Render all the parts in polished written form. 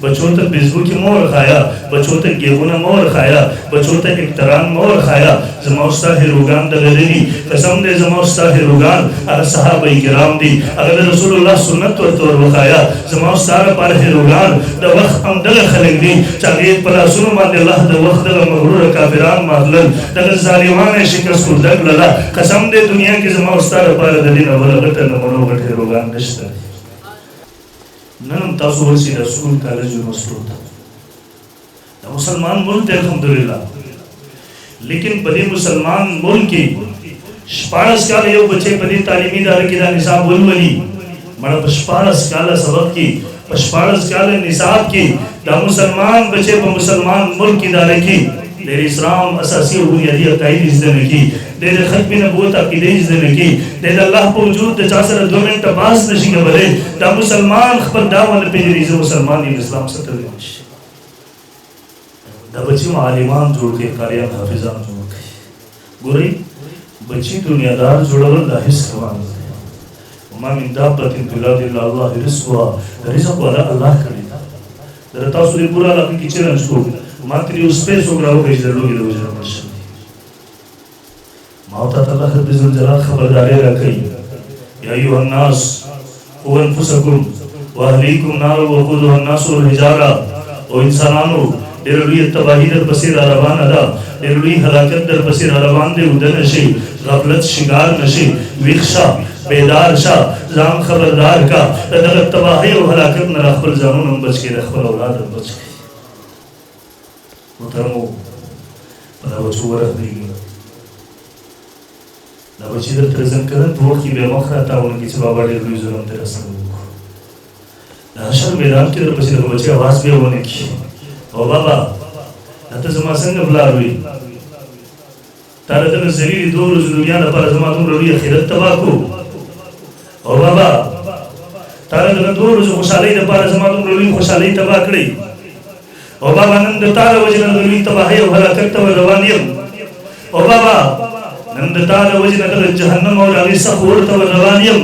بچوں ته فیسبوک مور خایا بچوں ته گیغونه مور خایا بچوں ته احترام مور خایا زما استا هیروګان دغه دي قسم دې زما استا هیروګان هغه صحابه کرام دي هغه رسول الله سنت ورته ورخایا زما استا پر هیروګان د وخت هم دغه خلک دي چې هغه په لاسونو باندې الله د وخت دغه مغرور کافران مغلل دغه ظالمانه شکست ورکړه قسم دې دنیا کې زما استا پر د دین اولغته نه مونږ هیروګان نشته نن تاسو ورسې د سکول کالج یونیورسيټو ته د مسلمان ملک دی الحمدلله لیکن په دې مسلمان ملک کې 14 کال یو بچی په دې تعلیمي ادارې کې دا نصاب ولولي مړه په 14 کال سبق کې په 14 کال نصاب کې دا مسلمان بچی په مسلمان ملک کې ادارې کې د اسلام اساسي او بنیادی عقاید زده نه کی د ختم نبوت عقیده زده نه کی د الله په وجود د چا سره 2 منټه باس نشي کولای دا مسلمان خپل داول پیژني چې مسلمان دی اسلام سره تړلی شي دا بچي عالمان جوړ کې قاریان حافظان جوړ کړي ګوري بچي دنیادار جوړول د هیڅ روان وما من دابة في الأرض إلا الله رزقها رزق ولا الله کړی دا تاسو دې پورا لکه کې چیلنج کوو ما تری اس پہ سوگراو کہ ضرور کی دوجہ مرشد موتا تعالی رب الجلال خبرداری رکھئی یا ایوہ الناس او انفسکم و اہلیکم نار و وقودها الناس والحجارہ او انسانانو دیروی تباہی در بسیر عربان ادا دیروی حلاکت در بسیر عربان دے ادھر نشی غفلت شگار نشی ویخشا بیدار شا زام خبردار کا در تباہی و حلاکت نر اخبر زانون ہم بچ کے اخبر اولاد ہم بچ کے محترمو دا بچو ورخدیږي دا بچی در ترزن کړه دوه کې به مخ راټاونه کې چې بابا ډېر لوی ظلم تر سره وکړ دا حشر میدان کې در بچی د بچي आवाज به ونه کی او بابا ته زما څنګه بلاوي تر دې ذلیل دوه ورځې دنیا لپاره زما دومره لوی آخرت تباہ کو او بابا تر دې دوه ورځې خوشحالۍ لپاره زما دومره لوی خوشحالۍ تباہ کړې او بابا نن د تعالی وجنه د لوی تباہی او هلاکت ته روان یم او بابا نن د تعالی وجنه د جهنم او د سخور ته روان یم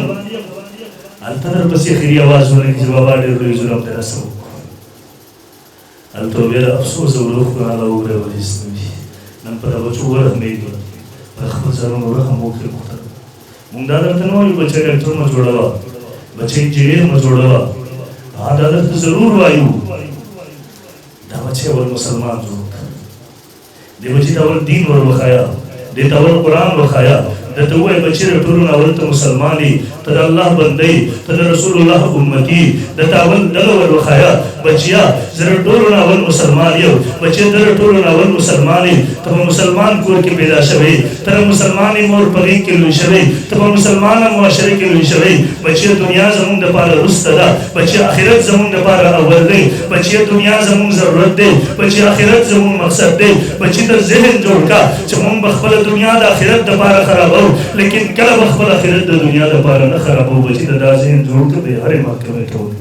التر پسې خیری आवाज ونه چې بابا ډېر لوی ظلم تر سره الته ډېر افسوس او روح نه راوړل ولې نن په بچو ورغمې په خپل ځانو ورغم وکړ مونږ دا درته نو یو بچی ډاکټر مو جوړوا بچی انجینیر مو جوړوا دا درته ضرور وایو دا بچه اول مسلمان جو دی بچی تا اول دین ور وخایا دی تا اول قرآن وخایا دا تا اوه بچی رٹورون اول تا مسلمانی تا دا اللہ بندی تا دا رسول اللہ امتی دا تا اول دل ور وخایا بچیا زر ٹورون اول مسلمانیو بچی در ٹورون اول مسلمانی تا مسلمان کور کی پیدا شوی تا مسلمانی مور پغی کی لوی شوی تا مسلمان معاشرے کی لوی شوی بچی دنیا زمون دا پارا رست دا بچی آخرت زمون دا پارا اول دے بچی دنیا زمون ضرورت دے بچی آخرت زمون مقصد دے بچی دا ذہن جوڑ کا چمون بخبل دنیا دا آخرت دا پارا خراب ہو لیکن کل بخبل آخرت دا دنیا دا پارا نہ خراب ہو بچی دا ذہن جوڑ کا بے ہر محکمے تو